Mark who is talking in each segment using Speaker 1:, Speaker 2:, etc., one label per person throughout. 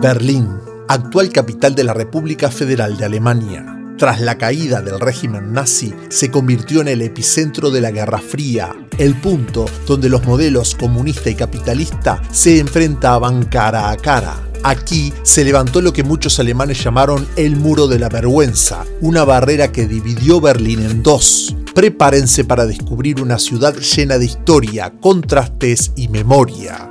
Speaker 1: Berlín, actual capital de la República Federal de Alemania. Tras la caída del régimen nazi, se convirtió en el epicentro de la Guerra Fría, el punto donde los modelos comunista y capitalista se enfrentaban cara a cara. Aquí se levantó lo que muchos alemanes llamaron el Muro de la Vergüenza, una barrera que dividió Berlín en dos. Prepárense para descubrir una ciudad llena de historia, contrastes y memoria.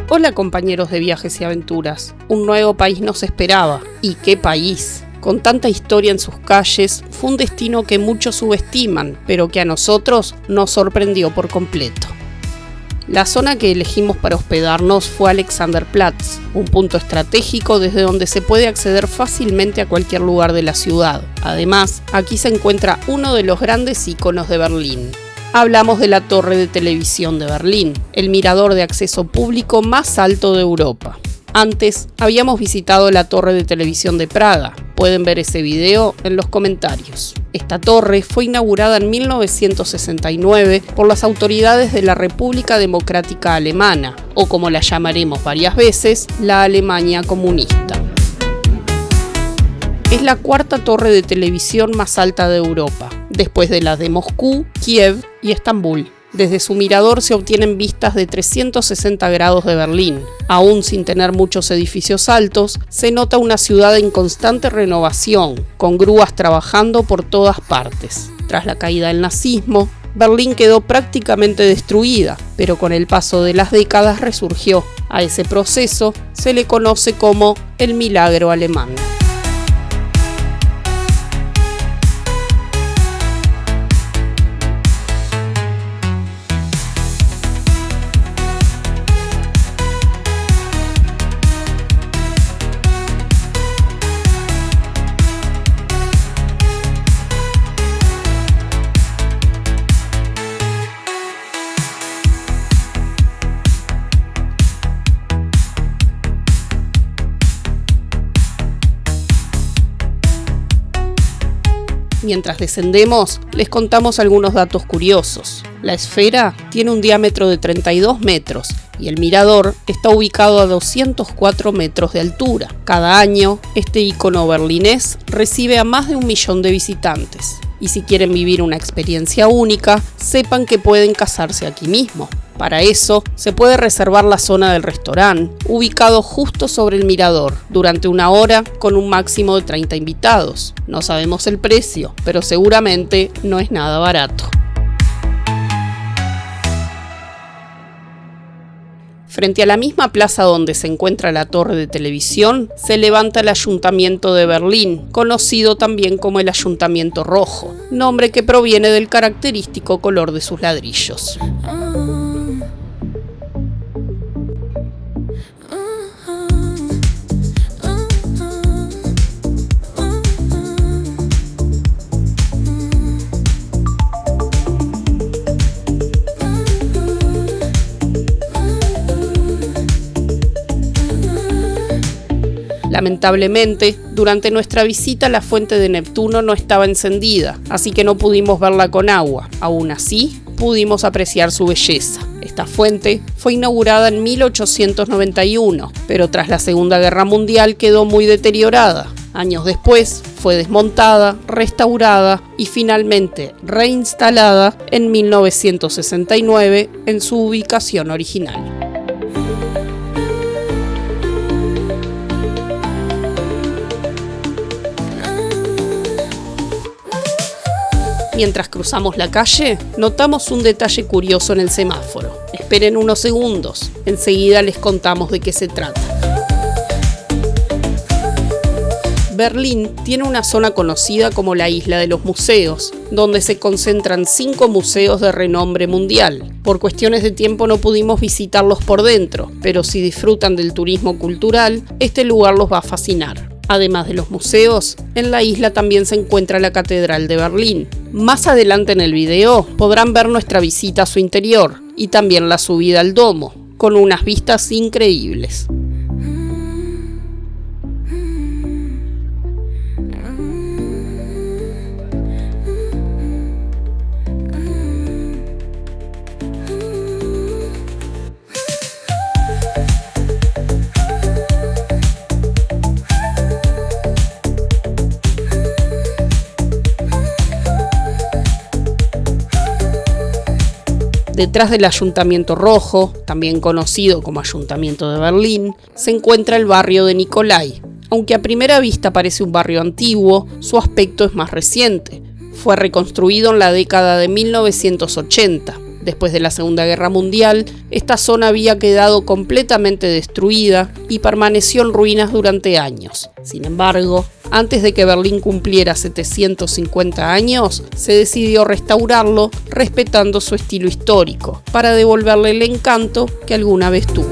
Speaker 2: Hola compañeros de viajes y aventuras, un nuevo país nos esperaba, y qué país. Con tanta historia en sus calles, fue un destino que muchos subestiman, pero que a nosotros nos sorprendió por completo. La zona que elegimos para hospedarnos fue Alexanderplatz, un punto estratégico desde donde se puede acceder fácilmente a cualquier lugar de la ciudad. Además, aquí se encuentra uno de los grandes íconos de Berlín. Hablamos de la Torre de Televisión de Berlín, el mirador de acceso público más alto de Europa. Antes habíamos visitado la Torre de Televisión de Praga. Pueden ver ese video en los comentarios. Esta torre fue inaugurada en 1969 por las autoridades de la República Democrática Alemana, o como la llamaremos varias veces, la Alemania comunista. Es la cuarta torre de televisión más alta de Europa, después de las de Moscú, Kiev y Estambul. Desde su mirador se obtienen vistas de 360 grados de Berlín. Aún sin tener muchos edificios altos, se nota una ciudad en constante renovación, con grúas trabajando por todas partes. Tras la caída del nazismo, Berlín quedó prácticamente destruida, pero con el paso de las décadas resurgió. A ese proceso se le conoce como el milagro alemán. Mientras descendemos, les contamos algunos datos curiosos. La esfera tiene un diámetro de 32 metros y el mirador está ubicado a 204 metros de altura. Cada año, este ícono berlinés recibe a más de 1 millón de visitantes. Y si quieren vivir una experiencia única, sepan que pueden casarse aquí mismo. Para eso, se puede reservar la zona del restaurante, ubicado justo sobre el mirador, durante 1 hora con un máximo de 30 invitados. No sabemos el precio, pero seguramente no es nada barato. Frente a la misma plaza donde se encuentra la torre de televisión, se levanta el Ayuntamiento de Berlín, conocido también como el Ayuntamiento Rojo, nombre que proviene del característico color de sus ladrillos. Lamentablemente, durante nuestra visita la fuente de Neptuno no estaba encendida, así que no pudimos verla con agua. Aún así, pudimos apreciar su belleza. Esta fuente fue inaugurada en 1891, pero tras la Segunda Guerra Mundial quedó muy deteriorada. Años después, fue desmontada, restaurada y finalmente reinstalada en 1969 en su ubicación original. Mientras cruzamos la calle, notamos un detalle curioso en el semáforo. Esperen unos segundos, enseguida les contamos de qué se trata. Berlín tiene una zona conocida como la Isla de los Museos, donde se concentran 5 museos de renombre mundial. Por cuestiones de tiempo no pudimos visitarlos por dentro, pero si disfrutan del turismo cultural, este lugar los va a fascinar. Además de los museos, en la isla también se encuentra la Catedral de Berlín. Más adelante en el video podrán ver nuestra visita a su interior y también la subida al domo, con unas vistas increíbles. Detrás del Ayuntamiento Rojo, también conocido como Ayuntamiento de Berlín, se encuentra el barrio de Nicolai. Aunque a primera vista parece un barrio antiguo, su aspecto es más reciente. Fue reconstruido en la década de 1980. Después de la Segunda Guerra Mundial, esta zona había quedado completamente destruida y permaneció en ruinas durante años. Sin embargo, antes de que Berlín cumpliera 750 años, se decidió restaurarlo respetando su estilo histórico, para devolverle el encanto que alguna vez tuvo.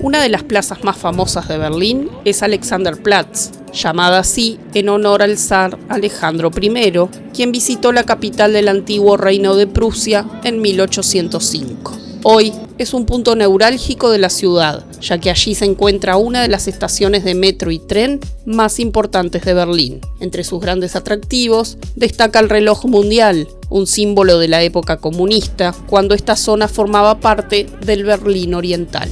Speaker 2: Una de las plazas más famosas de Berlín es Alexanderplatz, llamada así en honor al zar Alejandro I, quien visitó la capital del antiguo reino de Prusia en 1805. Hoy es un punto neurálgico de la ciudad, ya que allí se encuentra una de las estaciones de metro y tren más importantes de Berlín. Entre sus grandes atractivos destaca el reloj mundial, un símbolo de la época comunista, cuando esta zona formaba parte del Berlín Oriental.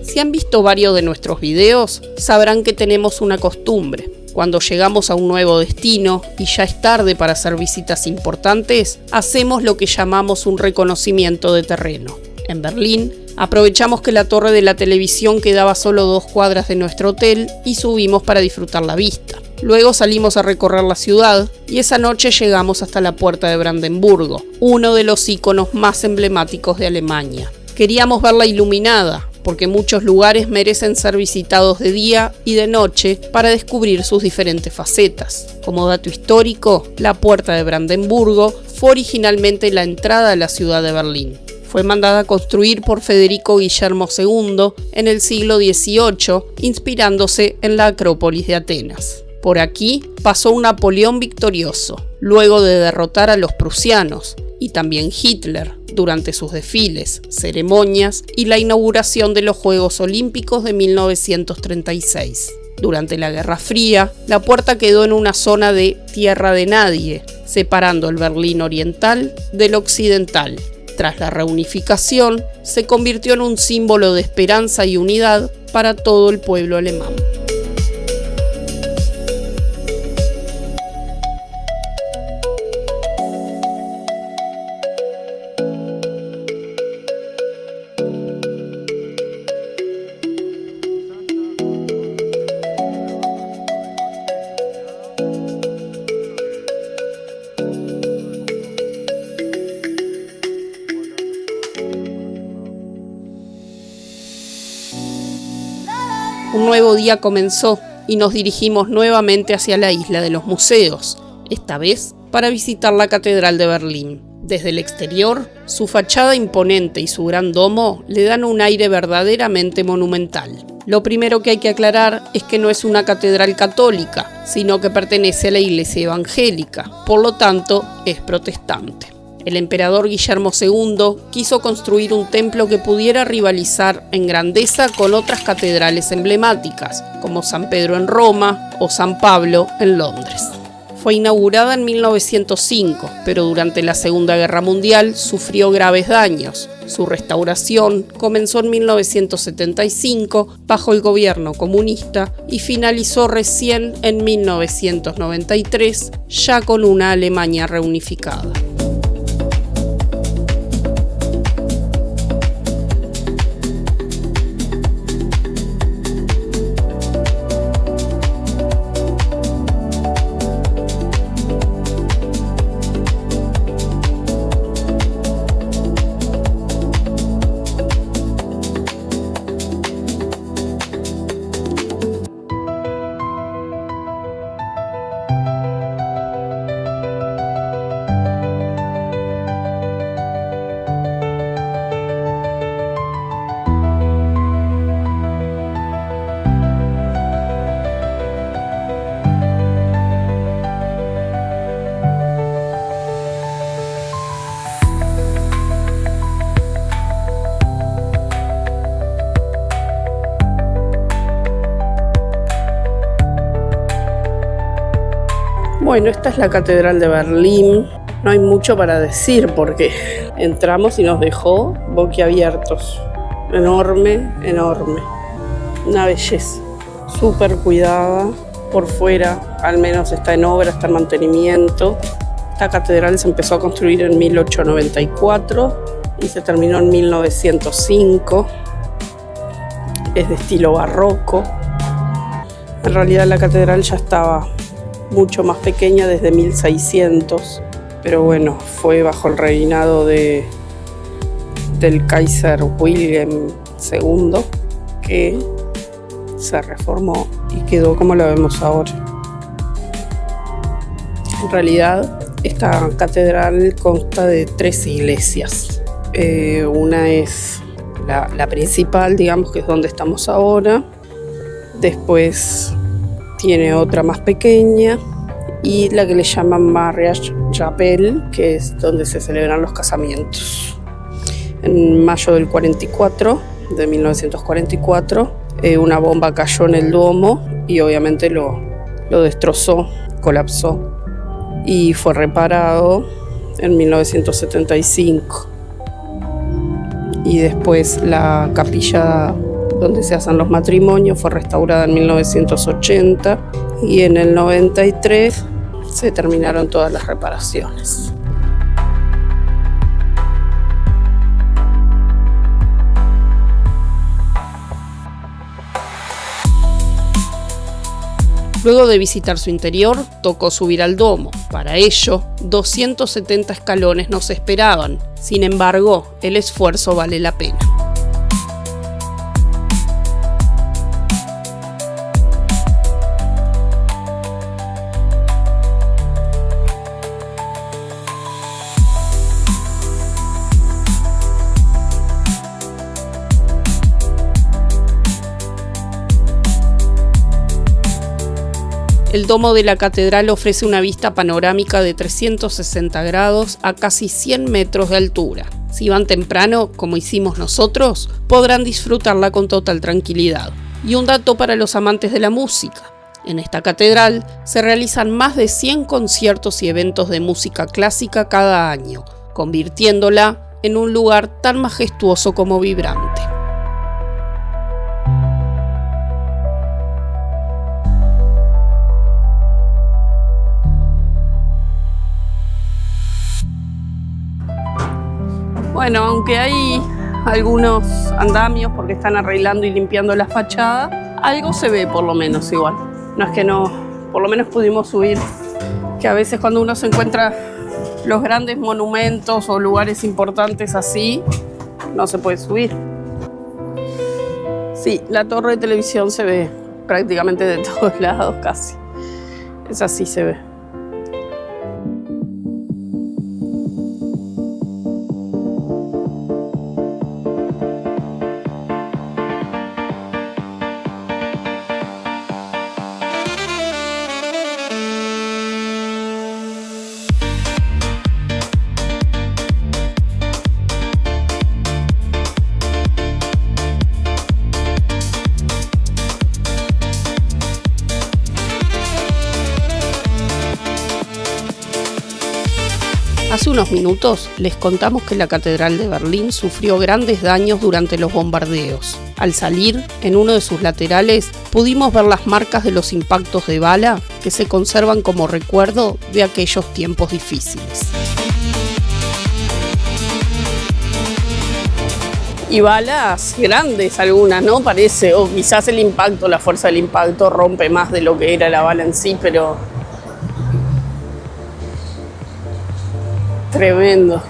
Speaker 2: Si han visto varios de nuestros videos, sabrán que tenemos una costumbre. Cuando llegamos a un nuevo destino y ya es tarde para hacer visitas importantes, hacemos lo que llamamos un reconocimiento de terreno. En Berlín, aprovechamos que la torre de la televisión quedaba solo 2 cuadras de nuestro hotel y subimos para disfrutar la vista. Luego salimos a recorrer la ciudad y esa noche llegamos hasta la Puerta de Brandenburgo, uno de los iconos más emblemáticos de Alemania. Queríamos verla iluminada, porque muchos lugares merecen ser visitados de día y de noche para descubrir sus diferentes facetas. Como dato histórico, la Puerta de Brandenburgo fue originalmente la entrada a la ciudad de Berlín. Fue mandada a construir por Federico Guillermo II en el siglo XVIII, inspirándose en la Acrópolis de Atenas. Por aquí pasó un Napoleón victorioso, luego de derrotar a los prusianos, y también Hitler, durante sus desfiles, ceremonias y la inauguración de los Juegos Olímpicos de 1936. Durante la Guerra Fría, la puerta quedó en una zona de tierra de nadie, separando el Berlín oriental del occidental. Tras la reunificación, se convirtió en un símbolo de esperanza y unidad para todo el pueblo alemán. Un nuevo día comenzó y nos dirigimos nuevamente hacia la isla de los museos, esta vez para visitar la Catedral de Berlín. Desde el exterior, su fachada imponente y su gran domo le dan un aire verdaderamente monumental. Lo primero que hay que aclarar es que no es una catedral católica, sino que pertenece a la Iglesia evangélica, por lo tanto es protestante. El emperador Guillermo II quiso construir un templo que pudiera rivalizar en grandeza con otras catedrales emblemáticas, como San Pedro en Roma o San Pablo en Londres. Fue inaugurada en 1905, pero durante la Segunda Guerra Mundial sufrió graves daños. Su restauración comenzó en 1975 bajo el gobierno comunista y finalizó recién en 1993, ya con una Alemania reunificada. Bueno, esta es la Catedral de Berlín. No hay mucho para decir porque entramos y nos dejó boquiabiertos. Enorme, enorme. Una belleza. Súper cuidada. Por fuera, al menos está en obra, está en mantenimiento. Esta catedral se empezó a construir en 1894 y se terminó en 1905. Es de estilo barroco. En realidad la catedral ya estaba mucho más pequeña desde 1600, pero bueno, fue bajo el reinado del Kaiser Wilhelm II que se reformó y quedó como la vemos ahora. En realidad, esta catedral consta de 3 iglesias. Una es la principal, digamos, que es donde estamos ahora. Después tiene otra más pequeña y la que le llaman Marriage Chapel, que es donde se celebran los casamientos. En mayo del 44, de 1944, una bomba cayó en el Duomo y obviamente lo destrozó, colapsó y fue reparado en 1975. Y después la capilla donde se hacen los matrimonios fue restaurada en 1980 y en el 93 se terminaron todas las reparaciones. Luego de visitar su interior, tocó subir al domo. Para ello, 270 escalones nos esperaban. Sin embargo, el esfuerzo vale la pena. El domo de la catedral ofrece una vista panorámica de 360 grados a casi 100 metros de altura. Si van temprano, como hicimos nosotros, podrán disfrutarla con total tranquilidad. Y un dato para los amantes de la música. En esta catedral se realizan más de 100 conciertos y eventos de música clásica cada año, convirtiéndola en un lugar tan majestuoso como vibrante. Bueno, aunque hay algunos andamios porque están arreglando y limpiando la fachada, algo se ve por lo menos igual. No es que no, por lo menos pudimos subir, que a veces cuando uno se encuentra los grandes monumentos o lugares importantes así, no se puede subir. Sí, la torre de televisión se ve prácticamente de todos lados casi. Es así, se ve. Hace unos minutos les contamos que la Catedral de Berlín sufrió grandes daños durante los bombardeos. Al salir, en uno de sus laterales, pudimos ver las marcas de los impactos de bala que se conservan como recuerdo de aquellos tiempos difíciles. Y balas grandes algunas, ¿no? Parece, o quizás el impacto, la fuerza del impacto rompe más de lo que era la bala en sí, pero tremendo.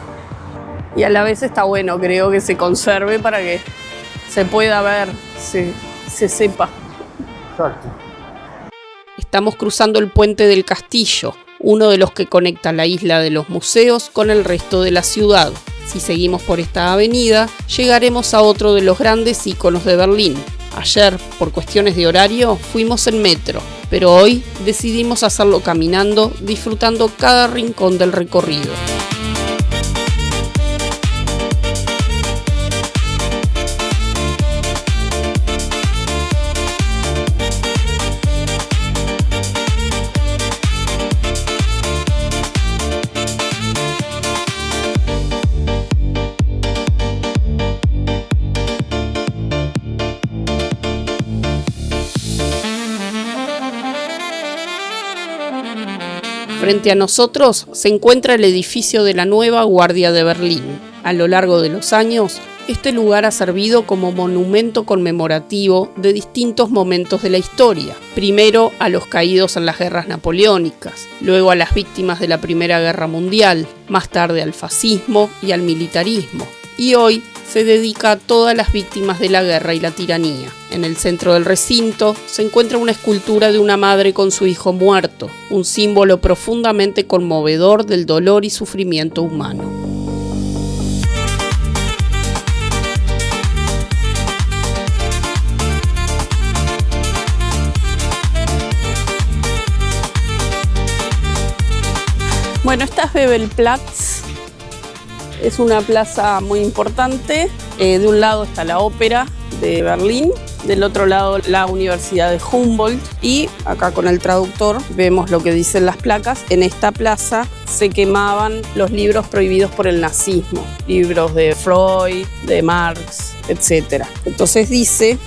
Speaker 2: Y a la vez está bueno, creo que se conserve para que se pueda ver, se sepa.
Speaker 3: Exacto.
Speaker 2: Estamos cruzando el puente del Castillo, uno de los que conecta la isla de los museos con el resto de la ciudad. Si seguimos por esta avenida, llegaremos a otro de los grandes íconos de Berlín. Ayer, por cuestiones de horario, fuimos en metro, pero hoy decidimos hacerlo caminando, disfrutando cada rincón del recorrido. Frente a nosotros se encuentra el edificio de la nueva Guardia de Berlín. A lo largo de los años, este lugar ha servido como monumento conmemorativo de distintos momentos de la historia. Primero a los caídos en las guerras napoleónicas, luego a las víctimas de la Primera Guerra Mundial, más tarde al fascismo y al militarismo. Y hoy se dedica a todas las víctimas de la guerra y la tiranía. En el centro del recinto se encuentra una escultura de una madre con su hijo muerto, un símbolo profundamente conmovedor del dolor y sufrimiento humano. Bueno, esta es Bebelplatz. Es una plaza muy importante. De un lado está la ópera de Berlín, del otro lado la Universidad de Humboldt, y acá con el traductor vemos lo que dicen las placas. En esta plaza se quemaban los libros prohibidos por el nazismo, libros de Freud, de Marx, etc. Entonces dice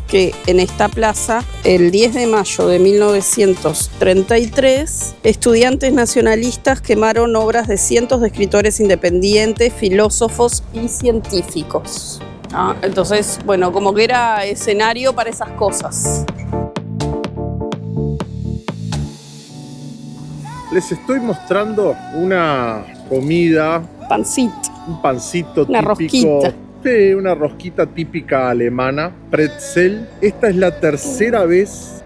Speaker 2: que en esta plaza, el 10 de mayo de 1933, estudiantes nacionalistas quemaron obras de cientos de escritores independientes, filósofos y científicos. Entonces, bueno, como que era escenario para esas cosas.
Speaker 3: Les estoy mostrando una comida,
Speaker 2: Pancito.
Speaker 3: un pancito
Speaker 2: Una
Speaker 3: típico.
Speaker 2: rosquita.
Speaker 3: Sí, una rosquita típica alemana, pretzel. Esta es la tercera vez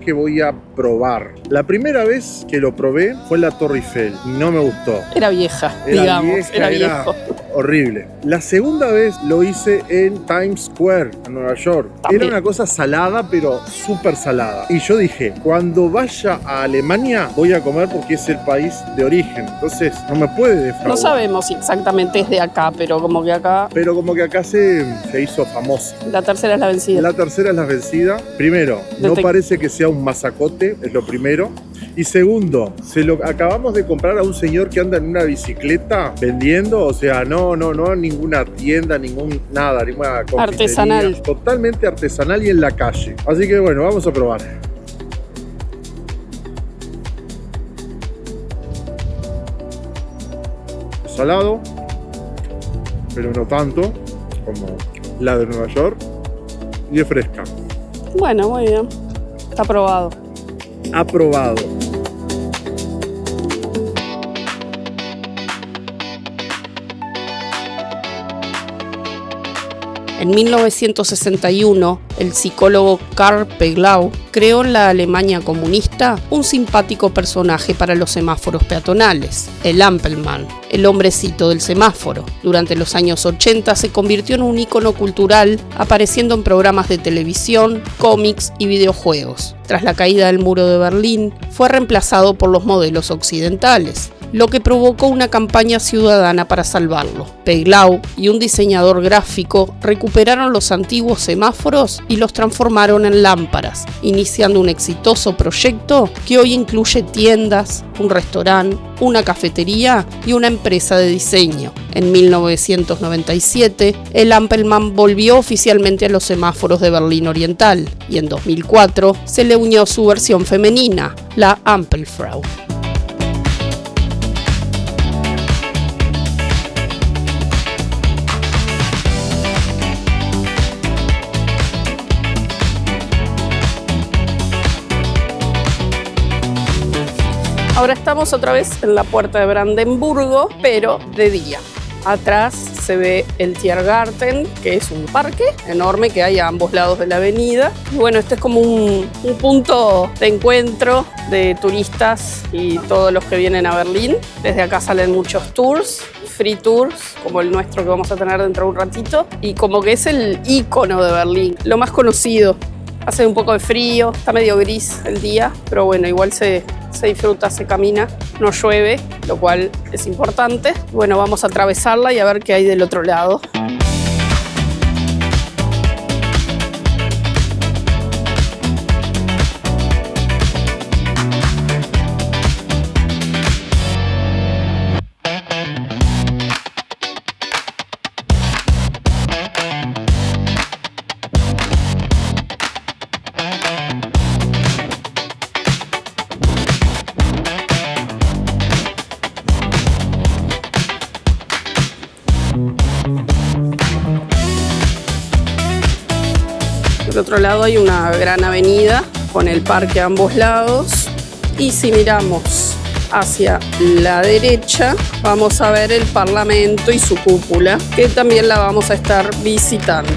Speaker 3: que voy a probar. La primera vez que lo probé fue en la Torre Eiffel y no me gustó.
Speaker 2: Era vieja,
Speaker 3: Era
Speaker 2: era viejo.
Speaker 3: Horrible. La segunda vez lo hice en Times Square, en Nueva York.
Speaker 2: También.
Speaker 3: Era una cosa salada, pero súper salada. Y yo dije, cuando vaya a Alemania voy a comer porque es el país de origen. Entonces no me puede defraudar.
Speaker 2: No sabemos si exactamente es de acá, pero como que acá
Speaker 3: Pero como que acá se hizo famoso.
Speaker 2: la tercera es la vencida.
Speaker 3: La tercera es la vencida. Primero, no parece que sea un masacote, es lo primero. Y segundo, se lo acabamos de comprar a un señor que anda en una bicicleta vendiendo, o sea, no ninguna tienda, ninguna confitería.
Speaker 2: Artesanal.
Speaker 3: Totalmente artesanal y en la calle. Así que bueno, vamos a probar. Salado, pero no tanto como la de Nueva York, y es fresca.
Speaker 2: Bueno, muy bien. Está aprobado.
Speaker 3: Aprobado.
Speaker 2: En 1961, el psicólogo Karl Peglau creó en la Alemania comunista un simpático personaje para los semáforos peatonales, el Ampelmann, el hombrecito del semáforo. Durante los años 80 se convirtió en un ícono cultural, apareciendo en programas de televisión, cómics y videojuegos. Tras la caída del muro de Berlín, fue reemplazado por los modelos occidentales, lo que provocó una campaña ciudadana para salvarlo. Peglau y un diseñador gráfico recuperaron los antiguos semáforos y los transformaron en lámparas, iniciando un exitoso proyecto que hoy incluye tiendas, un restaurante, una cafetería y una empresa de diseño. En 1997, el Ampelmann volvió oficialmente a los semáforos de Berlín Oriental y en 2004 se le unió su versión femenina, la Ampelfrau. Ahora estamos otra vez en la puerta de Brandenburgo, pero de día. Atrás se ve el Tiergarten, que es un parque enorme que hay a ambos lados de la avenida. Y bueno, este es como un punto de encuentro de turistas y todos los que vienen a Berlín. Desde acá salen muchos tours, free tours, como el nuestro que vamos a tener dentro de un ratito. Y como que es el ícono de Berlín, lo más conocido. Hace un poco de frío, está medio gris el día, pero bueno, igual se disfruta, se camina, no llueve, lo cual es importante. Bueno, vamos a atravesarla y a ver qué hay del otro lado. Del otro lado hay una gran avenida con el parque a ambos lados. Y si miramos hacia la derecha, vamos a ver el Parlamento y su cúpula, que también la vamos a estar visitando.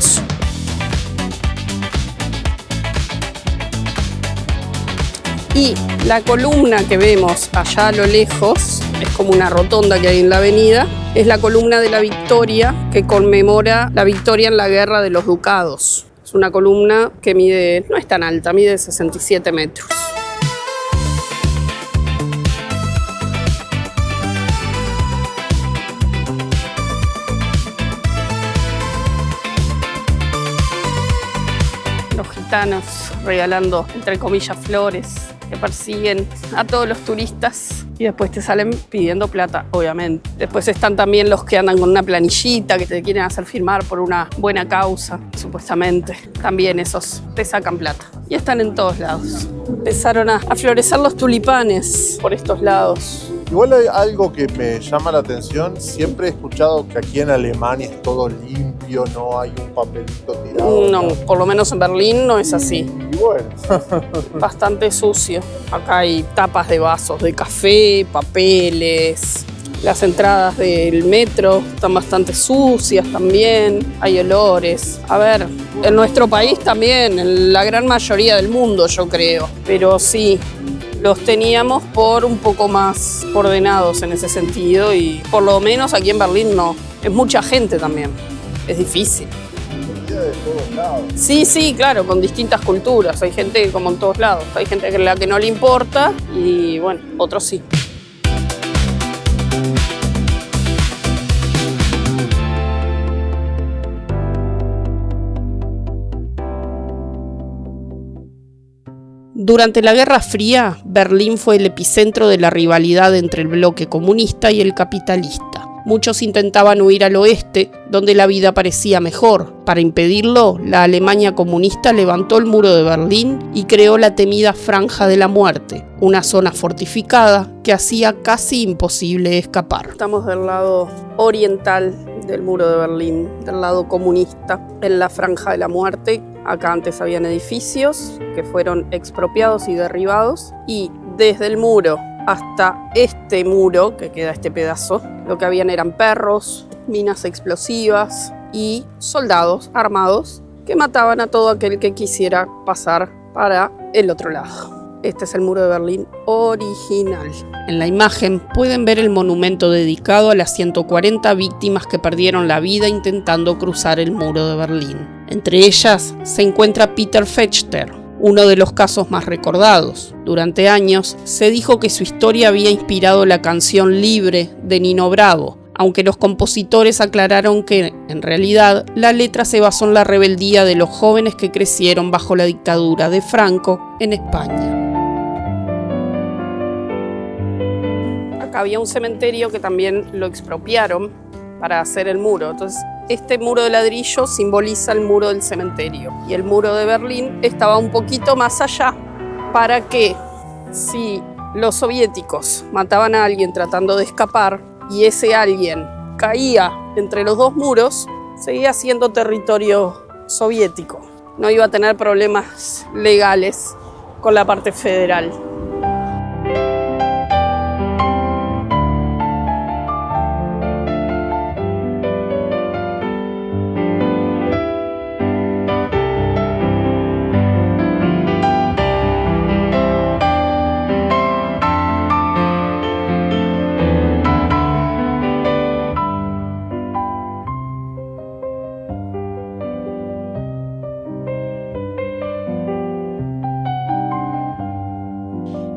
Speaker 2: Y la columna que vemos allá a lo lejos, es como una rotonda que hay en la avenida, es la columna de la Victoria, que conmemora la victoria en la Guerra de los Ducados. Es una columna que mide, no es tan alta, mide 67 metros. Los gitanos regalando, entre comillas, flores que persiguen a todos los turistas y después te salen pidiendo plata, obviamente. Después están también los que andan con una planillita que te quieren hacer firmar por una buena causa, supuestamente. También esos te sacan plata. Y están en todos lados. Empezaron a florecer los tulipanes por estos lados.
Speaker 3: Igual hay algo que me llama la atención. Siempre he escuchado que aquí en Alemania es todo limpio, no hay un papelito tirado.
Speaker 2: No, por lo menos en Berlín no es así.
Speaker 3: Y bueno.
Speaker 2: Bastante sucio. Acá hay tapas de vasos de café, papeles. Las entradas del metro están bastante sucias también. Hay olores. A ver, en nuestro país también, en la gran mayoría del mundo, yo creo. Pero sí, los teníamos por un poco más ordenados en ese sentido y por lo menos aquí en Berlín no. Es mucha gente también. Es difícil.
Speaker 3: De todos lados.
Speaker 2: Sí, claro, con distintas culturas. Hay gente como en todos lados. Hay gente a la que no le importa y bueno, otros sí. Durante la Guerra Fría, Berlín fue el epicentro de la rivalidad entre el bloque comunista y el capitalista. Muchos intentaban huir al oeste, donde la vida parecía mejor. Para impedirlo, la Alemania comunista levantó el muro de Berlín y creó la temida Franja de la Muerte, una zona fortificada que hacía casi imposible escapar. Estamos del lado oriental del muro de Berlín, del lado comunista, en la Franja de la Muerte. Acá antes habían edificios que fueron expropiados y derribados, y desde el muro hasta este muro, que queda este pedazo, lo que habían eran perros, minas explosivas y soldados armados que mataban a todo aquel que quisiera pasar para el otro lado. Este es el muro de Berlín original. En la imagen pueden ver el monumento dedicado a las 140 víctimas que perdieron la vida intentando cruzar el muro de Berlín. Entre ellas se encuentra Peter Fechter, uno de los casos más recordados. Durante años se dijo que su historia había inspirado la canción Libre de Nino Bravo, aunque los compositores aclararon que, en realidad, la letra se basó en la rebeldía de los jóvenes que crecieron bajo la dictadura de Franco en España. Acá había un cementerio que también lo expropiaron para hacer el muro. Entonces, este muro de ladrillo simboliza el muro del cementerio. Y el muro de Berlín estaba un poquito más allá para que, si los soviéticos mataban a alguien tratando de escapar y ese alguien caía entre los dos muros, seguía siendo territorio soviético. No iba a tener problemas legales con la parte federal.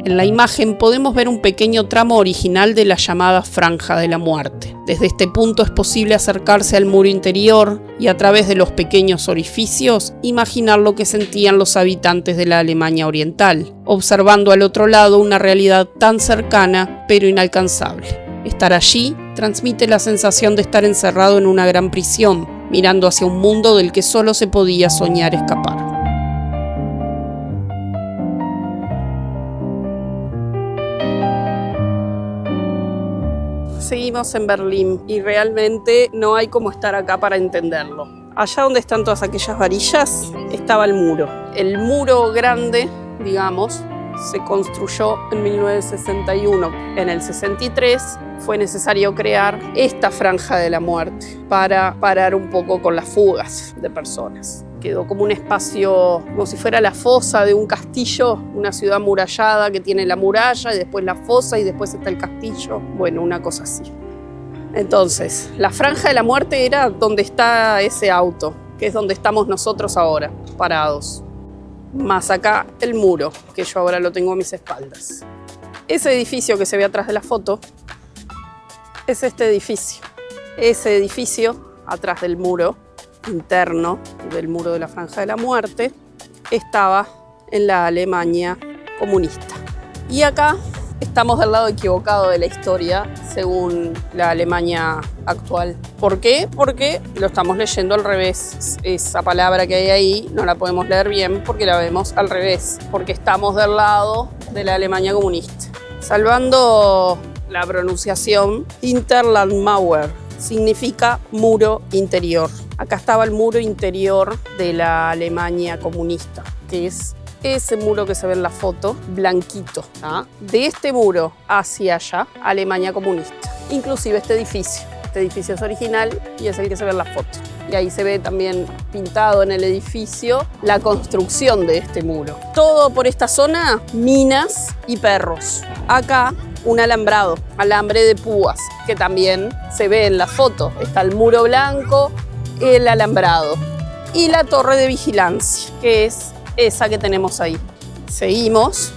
Speaker 2: En la imagen podemos ver un pequeño tramo original de la llamada Franja de la Muerte. Desde este punto es posible acercarse al muro interior y a través de los pequeños orificios imaginar lo que sentían los habitantes de la Alemania Oriental, observando al otro lado una realidad tan cercana pero inalcanzable. Estar allí transmite la sensación de estar encerrado en una gran prisión, mirando hacia un mundo del que solo se podía soñar escapar. Seguimos en Berlín y realmente no hay como estar acá para entenderlo. allá donde están todas aquellas varillas, estaba el muro. El muro grande, digamos, se construyó en 1961. En el 63 fue necesario crear esta franja de la muerte para parar un poco con las fugas de personas. Quedó como un espacio, como si fuera la fosa de un castillo, una ciudad amurallada que tiene la muralla y después la fosa y después está el castillo. Bueno, una cosa así. Entonces, la franja de la muerte era donde está ese auto, que es donde estamos nosotros ahora, parados. Más acá el muro, que yo ahora lo tengo a mis espaldas. Ese edificio que se ve atrás de la foto es este edificio. Ese edificio, atrás del muro interno, del muro de la Franja de la Muerte, estaba en la Alemania comunista. Y acá estamos del lado equivocado de la historia, según la Alemania actual. ¿Por qué? Porque lo estamos leyendo al revés. Esa palabra que hay ahí no la podemos leer bien porque la vemos al revés, porque estamos del lado de la Alemania comunista. Salvando la pronunciación, Hinterlandmauer significa muro interior. Acá estaba el muro interior de la Alemania comunista, que es ese muro que se ve en la foto, blanquito. ¿Ah? De este muro hacia allá, Alemania comunista. Inclusive este edificio. Este edificio es original y es el que se ve en la foto. Y ahí se ve también pintado en el edificio la construcción de este muro. Todo por esta zona, minas y perros. Acá un alambrado, alambre de púas, que también se ve en la foto. Está el muro blanco, el alambrado y la torre de vigilancia, que es esa que tenemos ahí. Seguimos.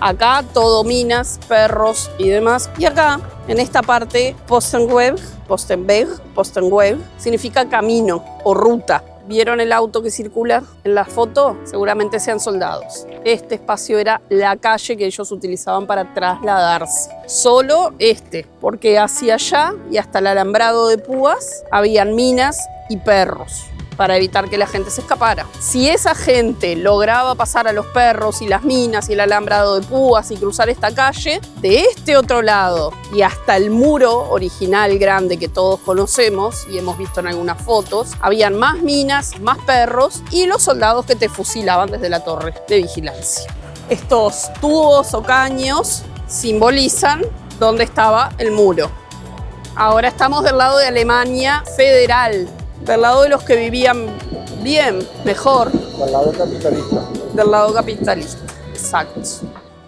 Speaker 2: Acá todo minas, perros y demás. Y acá, en esta parte, Postenweg significa camino o ruta. ¿Vieron el auto que circula en la foto? Seguramente sean soldados. Este espacio era la calle que ellos utilizaban para trasladarse. Solo este, porque hacia allá y hasta el alambrado de púas habían minas y perros, para evitar que la gente se escapara. Si esa gente lograba pasar a los perros y las minas y el alambrado de púas y cruzar esta calle, de este otro lado y hasta el muro original grande que todos conocemos y hemos visto en algunas fotos, habían más minas, más perros y los soldados que te fusilaban desde la torre de vigilancia. Estos tubos o caños simbolizan dónde estaba el muro. Ahora estamos del lado de Alemania federal, del lado de los que vivían bien, mejor.
Speaker 3: Del lado capitalista.
Speaker 2: Del lado capitalista, exacto.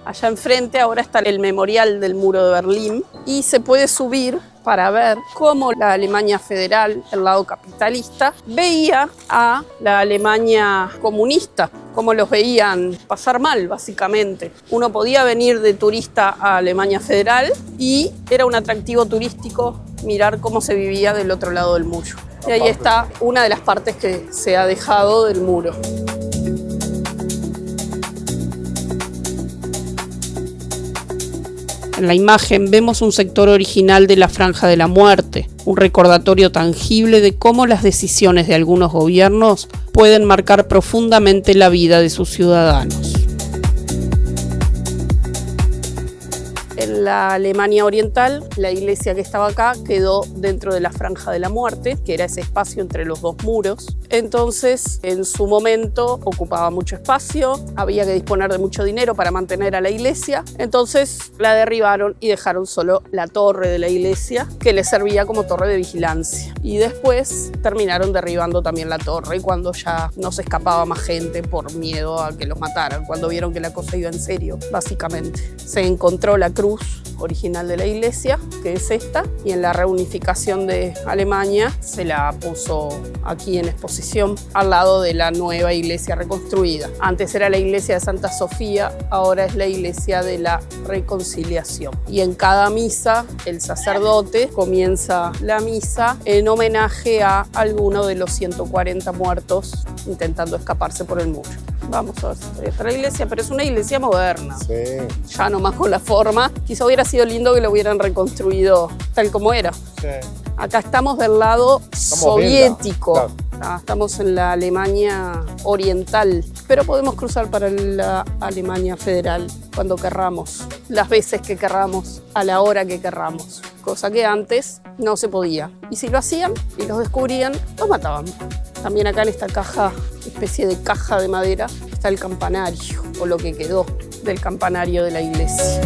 Speaker 2: Allá enfrente ahora está el memorial del muro de Berlín y se puede subir para ver cómo la Alemania federal, el lado capitalista, veía a la Alemania comunista, cómo los veían pasar mal, básicamente. Uno podía venir de turista a Alemania federal y era un atractivo turístico mirar cómo se vivía del otro lado del muro. Y ahí está una de las partes que se ha dejado del muro. En la imagen vemos un sector original de la Franja de la Muerte, un recordatorio tangible de cómo las decisiones de algunos gobiernos pueden marcar profundamente la vida de sus ciudadanos. En la Alemania oriental, la iglesia que estaba acá quedó dentro de la Franja de la Muerte, que era ese espacio entre los dos muros. Entonces, en su momento, ocupaba mucho espacio, había que disponer de mucho dinero para mantener a la iglesia. Entonces, la derribaron y dejaron solo la torre de la iglesia, que le servía como torre de vigilancia. Y después terminaron derribando también la torre cuando ya no se escapaba más gente por miedo a que los mataran, cuando vieron que la cosa iba en serio, básicamente. Se encontró la cruz original de la iglesia, que es esta, y en la reunificación de Alemania se la puso aquí en exposición al lado de la nueva iglesia reconstruida. Antes era la iglesia de Santa Sofía, ahora es la iglesia de la Reconciliación. Y en cada misa el sacerdote comienza la misa en homenaje a alguno de los 140 muertos intentando escaparse por el muro. Vamos a ver esta iglesia, pero es una iglesia moderna. Sí. Ya nomás con la forma. Quizá hubiera sido lindo que lo hubieran reconstruido tal como era. Sí. Acá estamos del lado soviético. Claro. Estamos en la Alemania oriental, pero podemos cruzar para la Alemania federal cuando querramos, las veces que querramos, a la hora que querramos. cosa que antes no se podía. Y si lo hacían y los descubrían, los mataban. También acá en esta caja, especie de caja de madera, está el campanario, o lo que quedó del campanario de la iglesia.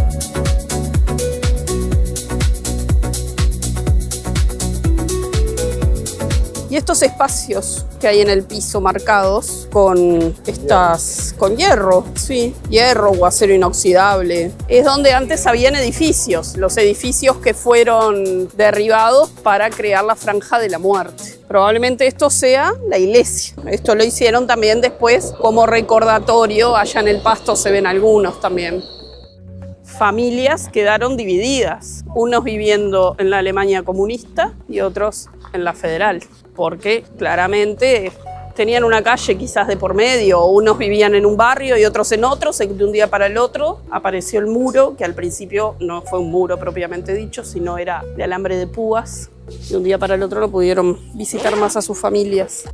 Speaker 2: Y estos espacios que hay en el piso marcados con hierro, sí, hierro o acero inoxidable, es donde antes habían edificios, los edificios que fueron derribados para crear la Franja de la Muerte. Probablemente esto sea la iglesia. Esto lo hicieron también después como recordatorio, allá en el Pasto se ven algunos también. Familias quedaron divididas, unos viviendo en la Alemania comunista y otros en la federal, porque claramente tenían una calle quizás de por medio, unos vivían en un barrio y otros en otro, de un día para el otro apareció el muro, que al principio no fue un muro propiamente dicho, sino era de alambre de púas, de un día para el otro no pudieron visitar más a sus familias.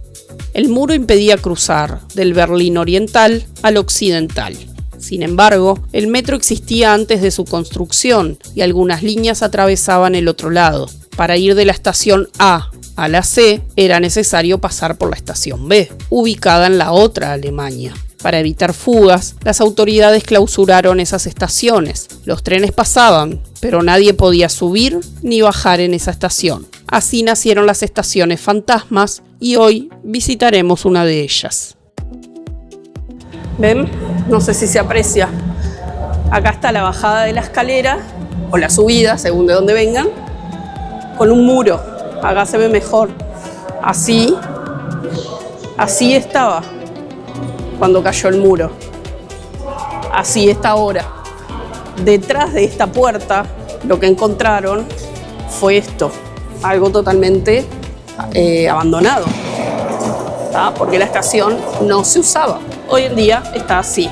Speaker 2: El muro impedía cruzar del Berlín oriental al occidental. Sin embargo, el metro existía antes de su construcción y algunas líneas atravesaban el otro lado. Para ir de la estación A a la C era necesario pasar por la estación B, ubicada en la otra Alemania. Para evitar fugas, las autoridades clausuraron esas estaciones. Los trenes pasaban, pero nadie podía subir ni bajar en esa estación. Así nacieron las estaciones fantasmas y hoy visitaremos una de ellas. ¿Ven? No sé si se aprecia. Acá está la bajada de la escalera, o la subida, según de dónde vengan, con un muro. Acá se ve mejor. Así estaba cuando cayó el muro. Así está ahora. Detrás de esta puerta, lo que encontraron fue esto, algo totalmente abandonado, ¿tá? Porque la estación no se usaba. Hoy en día está así.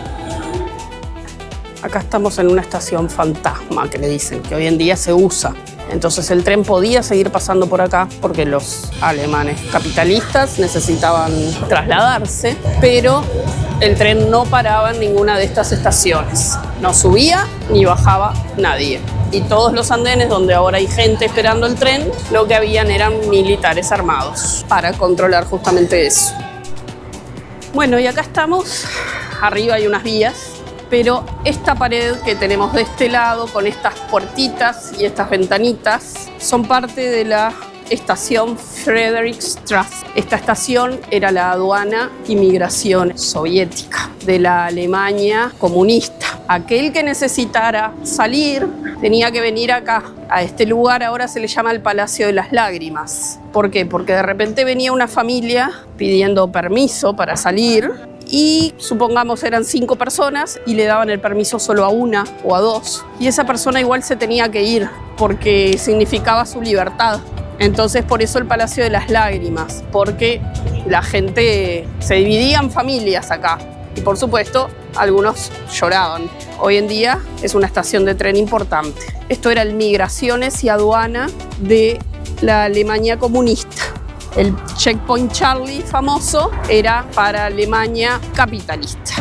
Speaker 2: Acá estamos en una estación fantasma, que le dicen, que hoy en día se usa. Entonces el tren podía seguir pasando por acá porque los alemanes capitalistas necesitaban trasladarse, pero el tren no paraba en ninguna de estas estaciones. No subía ni bajaba nadie. Y todos los andenes donde ahora hay gente esperando el tren, lo que habían eran militares armados para controlar justamente eso. Bueno, y acá estamos. Arriba hay unas vías. Pero esta pared que tenemos de este lado, con estas puertitas y estas ventanitas, son parte de la estación Friedrichstraße. Esta estación era la aduana y migración soviética de la Alemania comunista. Aquel que necesitara salir tenía que venir acá, a este lugar. Ahora se le llama el Palacio de las Lágrimas. ¿Por qué? Porque de repente venía una familia pidiendo permiso para salir, y supongamos eran 5 personas y le daban el permiso solo a una o a 2. Y esa persona igual se tenía que ir porque significaba su libertad. Entonces por eso el Palacio de las Lágrimas, porque la gente se dividía en familias acá. Y por supuesto, algunos lloraban. Hoy en día es una estación de tren importante. Esto era el Migraciones y Aduana de la Alemania comunista. El Checkpoint Charlie famoso era para Alemania capitalista.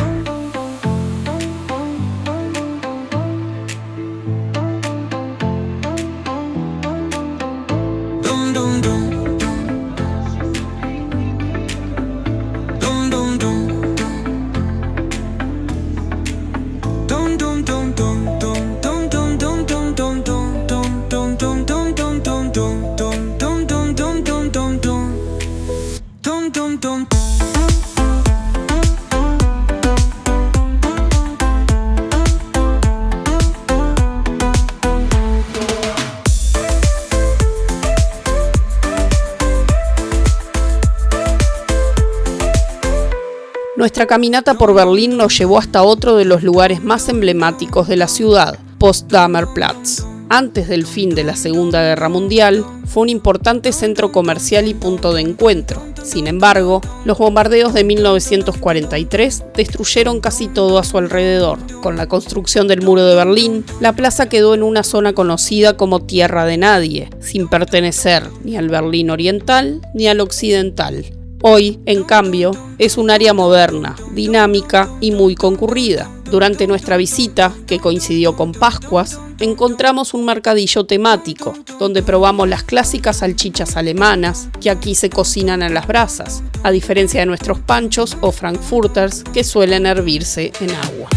Speaker 2: Nuestra caminata por Berlín nos llevó hasta otro de los lugares más emblemáticos de la ciudad, Potsdamer Platz. Antes del fin de la Segunda Guerra Mundial, fue un importante centro comercial y punto de encuentro. Sin embargo, los bombardeos de 1943 destruyeron casi todo a su alrededor. Con la construcción del Muro de Berlín, la plaza quedó en una zona conocida como Tierra de Nadie, sin pertenecer ni al Berlín oriental ni al occidental. Hoy, en cambio, es un área moderna, dinámica y muy concurrida. Durante nuestra visita, que coincidió con Pascuas, encontramos un mercadillo temático, donde probamos las clásicas salchichas alemanas, que aquí se cocinan a las brasas, a diferencia de nuestros panchos o frankfurters, que suelen hervirse en agua.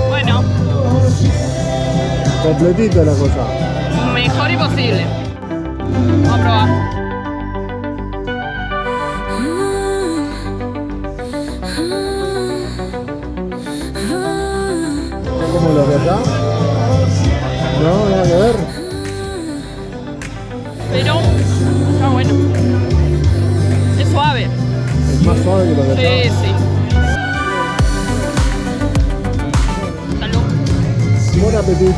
Speaker 4: Bueno,
Speaker 3: Completito la cosa.
Speaker 4: mejor imposible. Vamos a probar.
Speaker 3: ¿Cómo lo de acá? No, nada que ver.
Speaker 4: Pero está bueno. Es suave.
Speaker 3: Es más suave que lo de acá.
Speaker 4: Sí, sí. Salud.
Speaker 3: Buen apetito.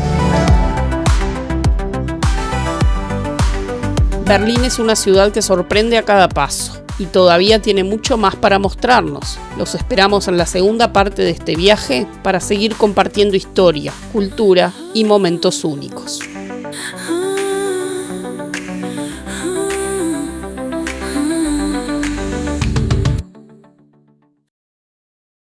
Speaker 2: Berlín es una ciudad que sorprende a cada paso y todavía tiene mucho más para mostrarnos. Los esperamos en la segunda parte de este viaje para seguir compartiendo historia, cultura y momentos únicos.